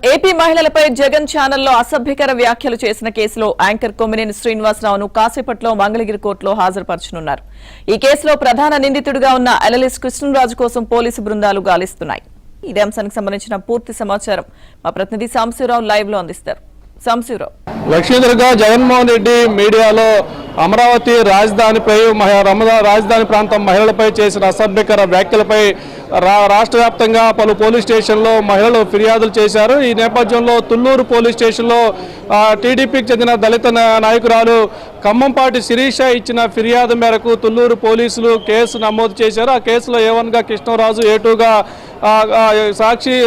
AP మహిళలపై జగన్ ఛానల్లో అసభ్యకర వ్యాఖ్యలు చేసిన కేసులో యాంకర్ కొమ్మినేని శ్రీనివాసరావును కాసేపట్లో మంగళగిరి కోర్టులో హాజరుపరచనున్నారు. ఈ కేసులో ప్రధాన నిందితుడిగా ఉన్న ఎల్ఎల్ఎస్ కృష్ణరాజు కోసం పోలీసు బృందాలు గాలిస్తున్నాయి. ఇదే అంశానికి సంబంధించిన పూర్తి సమాచారం మా ప్రతినిధి సాంశివరావు లైవ్ లో అందిస్తారు. సాంశివరావు, లక్ష్మీధర్గా జగన్మోహన్ రెడ్డి మీడియాలో అమరావతి రాజధానిపై రాజధాని ప్రాంతం మహిళలపై చేసిన అసభ్యకర వ్యాఖ్యలపై రాష్ట్ర వ్యాప్తంగా పలు పోలీస్ స్టేషన్లో మహిళలు ఫిర్యాదులు చేశారు. ఈ నేపథ్యంలో తుళ్లూరు పోలీస్ స్టేషన్లో టీడీపీకి చెందిన దళిత నాయకురాలు ఖమ్మంపాటి శిరీష ఇచ్చిన ఫిర్యాదు మేరకు తుళ్లూరు పోలీసులు కేసు నమోదు చేశారు. ఆ కేసులో A1గా కృష్ణరాజు, A2గా సాక్షి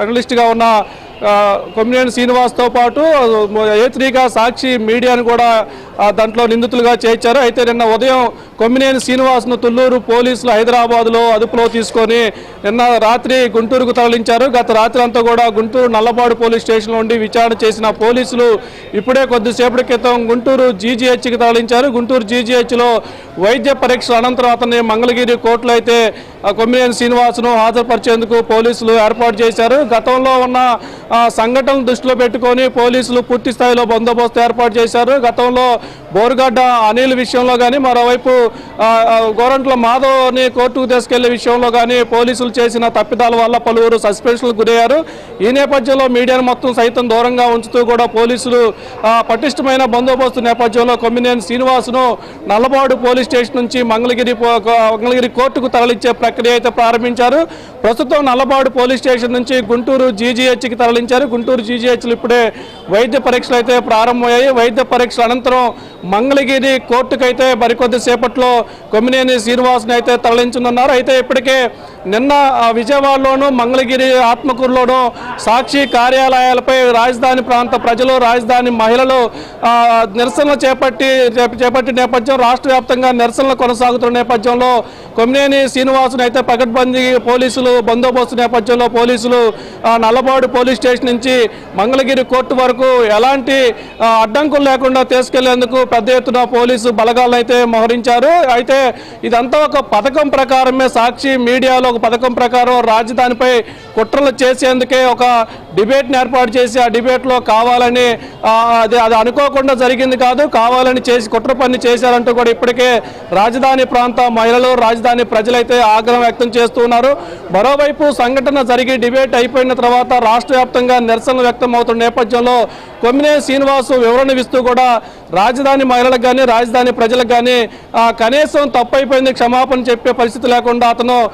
అనలిస్ట్గా ఉన్న కొమ్మినేని శ్రీనివాస్తో పాటు A3గా సాక్షి మీడియాను కూడా దాంట్లో నిందితులుగా చేర్చారు. అయితే నిన్న ఉదయం కొమ్మినేని శ్రీనివాస్ను తుళ్లూరు పోలీసులు హైదరాబాద్లో అదుపులో తీసుకొని నిన్న రాత్రి గుంటూరుకు తరలించారు. గత రాత్రి అంతా కూడా గుంటూరు నల్లపాడు పోలీస్ స్టేషన్ నుండి విచారణ చేసిన పోలీసులు ఇప్పుడే కొద్దిసేపటి క్రితం గుంటూరు GGHకి తరలించారు. గుంటూరు GGHలో వైద్య పరీక్షల అనంతరం అతన్ని మంగళగిరి కోర్టులో అయితే కొమ్మినేని శ్రీనివాస్ను హాజరుపరిచేందుకు పోలీసులు ఏర్పాటు చేశారు. గతంలో ఉన్న సంఘటనలు దృష్టిలో పెట్టుకొని పోలీసులు పూర్తి స్థాయిలో బందోబస్తు ఏర్పాటు చేశారు. గతంలో బోరుగడ్డ అనిల్ విషయంలో కానీ, మరోవైపు గోరంట్ల మాధవ్ని కోర్టుకు తీసుకెళ్లే విషయంలో కానీ పోలీసులు చేసిన తప్పిదాల వల్ల పలువురు సస్పెన్షన్లకు గురయ్యారు. ఈ నేపథ్యంలో మీడియాను మొత్తం సైతం దూరంగా ఉంచుతూ కూడా పోలీసులు పటిష్టమైన బందోబస్తు నేపథ్యంలో కొమ్మినేని శ్రీనివాస్ను నల్లబాడు పోలీస్ స్టేషన్ నుంచి మంగళగిరి కోర్టుకు తరలించే ప్రక్రియ అయితే ప్రారంభించారు. ప్రస్తుతం నల్లబాడు పోలీస్ స్టేషన్ నుంచి గుంటూరు GGHకి తరలించారు. గుంటూరు GGHలో ఇప్పుడే వైద్య పరీక్షలు అయితే ప్రారంభమయ్యాయి. వైద్య పరీక్షల అనంతరం మంగళగిరి కోర్టుకైతే మరికొద్ది సేపట్లో కొమ్మినేని శ్రీనివాస్ని అయితే తరలించనున్నారు. అయితే ఇప్పటికే నిన్న విజయవాడలోను, మంగళగిరి, ఆత్మకూరులోను సాక్షి కార్యాలయాలపై రాజధాని ప్రాంత ప్రజలు, రాజధాని మహిళలు నిరసనలు చేపట్టి నేపథ్యం రాష్ట్ర వ్యాప్తంగా నిరసనలు కొనసాగుతున్న నేపథ్యంలో కొమ్మినేని శ్రీనివాసును అయితే పకడ్బందీ పోలీసులు బందోబస్తు నేపథ్యంలో పోలీసులు నల్లబాడు పోలీస్ స్టేషన్ నుంచి మంగళగిరి కోర్టు వరకు ఎలాంటి అడ్డంకులు లేకుండా తీసుకెళ్లేందుకు పెద్ద ఎత్తున పోలీసు బలగాలను అయితే మోహరించారు. అయితే ఇదంతా ఒక పథకం ప్రకారమే, సాక్షి మీడియాలో ఒక పథకం ప్రకారం రాజధానిపై కుట్రలు చేసేందుకే ఒక డిబేట్ని ఏర్పాటు చేసి ఆ డిబేట్లో కావాలని అది అనుకోకుండా జరిగింది కాదు, కావాలని కుట్ర పని చేశారంటూ కూడా ఇప్పటికే రాజధాని ప్రాంత మహిళలు, రాజధాని ప్రజలైతే ఆగ్రహం వ్యక్తం చేస్తున్నారు. మరోవైపు సంఘటన జరిగి డిబేట్ అయిపోయిన తర్వాత రాష్ట్ర వ్యాప్తంగా నిరసనలు వ్యక్తం అవుతున్న నేపథ్యంలో కొమ్మినేని శ్రీనివాస్ వివరణ ఇస్తూ కూడా రాజధాని మహిళలకు కానీ, రాజధాని ప్రజలకు కానీ కనీసం తప్పైపోయింది క్షమాపణ చెప్పే పరిస్థితి లేకుండా అతను